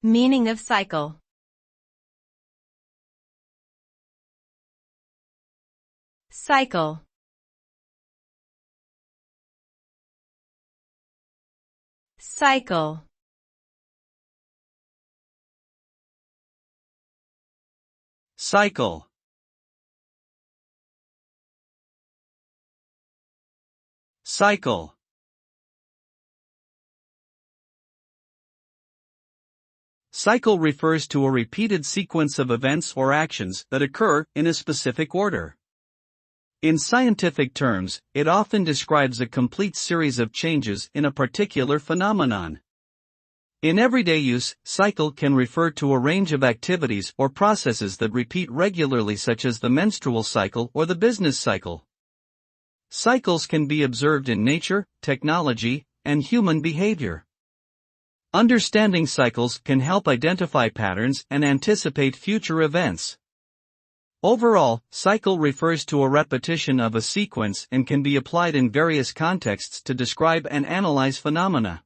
Meaning of cycle. Cycle. Cycle. Cycle. Cycle. Cycle refers to a repeated sequence of events or actions that occur in a specific order. In scientific terms, it often describes a complete series of changes in a particular phenomenon. In everyday use, cycle can refer to a range of activities or processes that repeat regularly, such as the menstrual cycle or the business cycle. Cycles can be observed in nature, technology, and human behavior. Understanding cycles can help identify patterns and anticipate future events. Overall, cycle refers to a repetition of a sequence and can be applied in various contexts to describe and analyze phenomena.